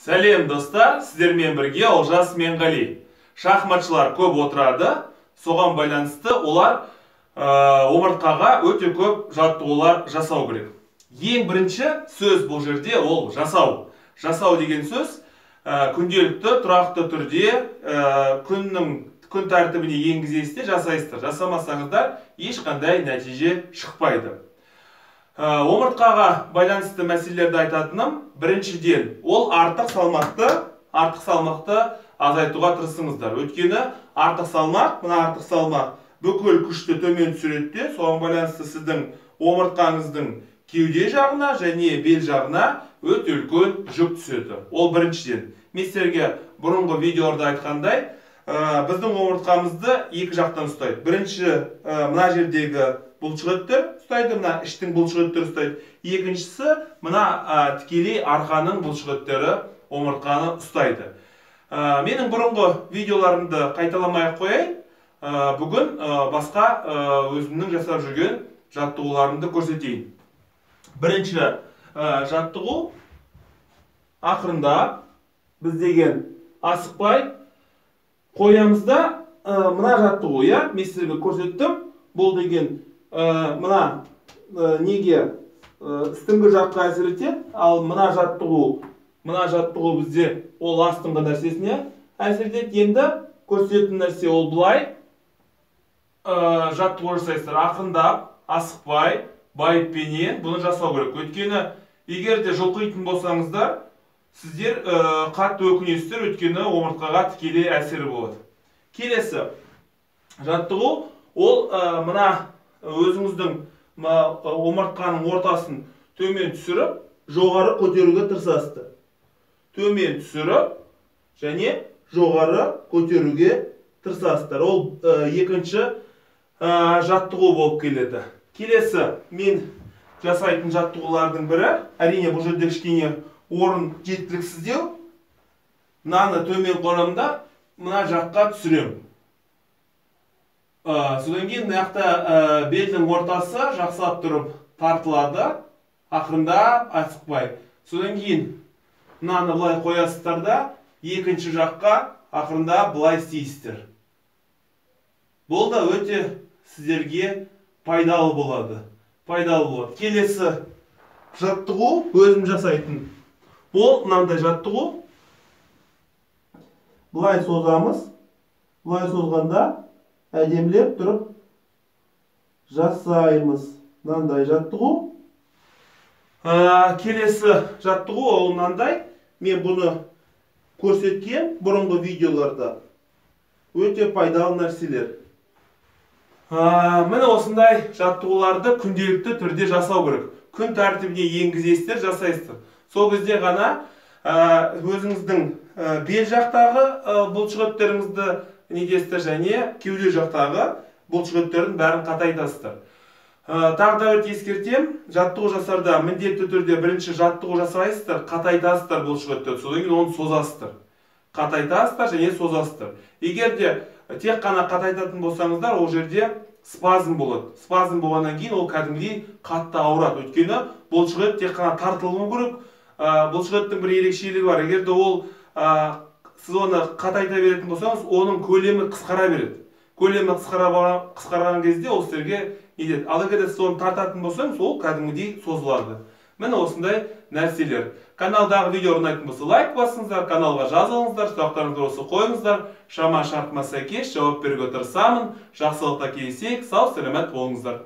Сәлем достар, сіздермен бірге Олжас Менғали. Шахматшылар көп отырады, соған байланысты олар омыртқаға өте көп жаттығулар жасау керек. Ең бірінші сөз бұл жерде ол жасау. Жасау деген сөз күнделікті тұрақты түрде күн тәртібіне енгізесіздер, жасайсыздар. Жасамасаңыздар ешқандай нәтиже шықпайды. Омыртқаға байланысты мәселелерді айтатыным, біріншіден, ол артық салмақты азайтуға тырысыңыздар. Өйткені артық салмақ бүкіл күшті төмен түсіретте, соған байланысты сіздің омыртқаңыздың кеуде жағына және бел жағына өте үлкен жүк түседі. Ол біріншіден. Мен сіздерге бұрынғы видеоларда айтқандай, біздің омыртқамызды екі жақтан ұстайды. Бірінші, мына жердегі бұлшықеттер ұстайды, мына іштің бұлшықеттері ұстайды. Екіншісі, мына тікелей арқаның бұлшықеттері омыртқаны ұстайды. Менің бұрынғы видеоларымды қайталамай қояйын. Бүгін басқа өзімнің жасап жүрген жаттығуларымды көрсетейін. Бірінші жаттығу ақырындап, біз деген асықпай қоямызда мына жаттығу, мен сіздерге көрсеттім. Бұл деген мына неге үстіңгі жаққа әсер етеді, ал мына жаттығу бізде ол астыңғы нәрсесіне әсер етеді. Енді көрсететін нәрсе ол бұлай жаттығу жасайсыздар. Ақырындап, асықпай, байыппенен бұны жасау керек. Өйткені егер де жұлқитын болсаңыздар, сіздер қатты өкінесіздер, өйткені омыртқаға тікелей әсері болады. Келесі жаттығу ол мына өзіңіздің омыртқаның ортасын төмен түсіріп, жоғары көтеруге тырысасыздар. Төмен түсіріп, және жоғары көтеруге тырысасыздар. Ол екінші жаттығу болып келеді. Келесі мен жасайтын жаттығулардың бірі, әрине бұл жерде кішкене орын жеткіліксіздеу. Мынаны төмен қорамда мына жаққа түсіремін. Содан кейін мына белдің ортасы жақсылап тұрып тартылады, ақырындап, асықпай. Содан кейін мынаны былай қоясыздар да, екінші жаққа ақырындап былай істейсіздер. Бұл да өте сіздерге пайдалы болады. Келесі жаттығу өзім жасайтын. Ол мынандай жаттығу. Былай созамыз. Былай созғанда әдемілеп тұрып жасаймыз. Мынандай жаттығу. Келесі жаттығу ол мынандай. Мен бұны көрсеткен бұрынғы видеоларда өте пайдалы нәрселер. Міне осындай жаттығуларды күнделікті түрде жасау керек. Күн тәртібіне енгізесіздер, жасайсыздар. Сол кезде ғана өзіңіздің бел жақтағы бұлшықеттеріңізді недесіздер және кеуде жақтағы бұлшықеттердің бәрін қатайтасыздар. Тағы да бір ескертем, жаттығу жасарда міндетті түрде бірінші жаттығу жасайсыздар, қатайтасыздар бұлшықеттерді, содан кейін оны созасыздар. Қатайтасыздар және созасыздар. Егер де тек қана қатайтатын болсаңыздар, ол жерде спазм болады. Спазм болғаннан кейін ол кәдімгідей қатты ауырады. Өйткені бұлшықет тек қана тартылуы керек. Бұлшықеттің бір ерекшелігі бар. Егер де ол сіз оны қатайта беретін болсаңыз, оның көлемі қысқара береді. Көлемі қысқарған кезде ол сіздерге недеді. Ал егер де сіз оны тартатын болсаңыз, ол кәдімгідей созылады. Міне осындай нәрселер. Каналдағы видео ұнайтын болса лайк басыңыздар, каналға жазылыңыздар, сұрақтарыңызды осы қойыңыздар. Шама шарқыма сәйкес жауап беруге тырысамын. Жақсылықта кездесейік, сау, сәлемет болыңыздар.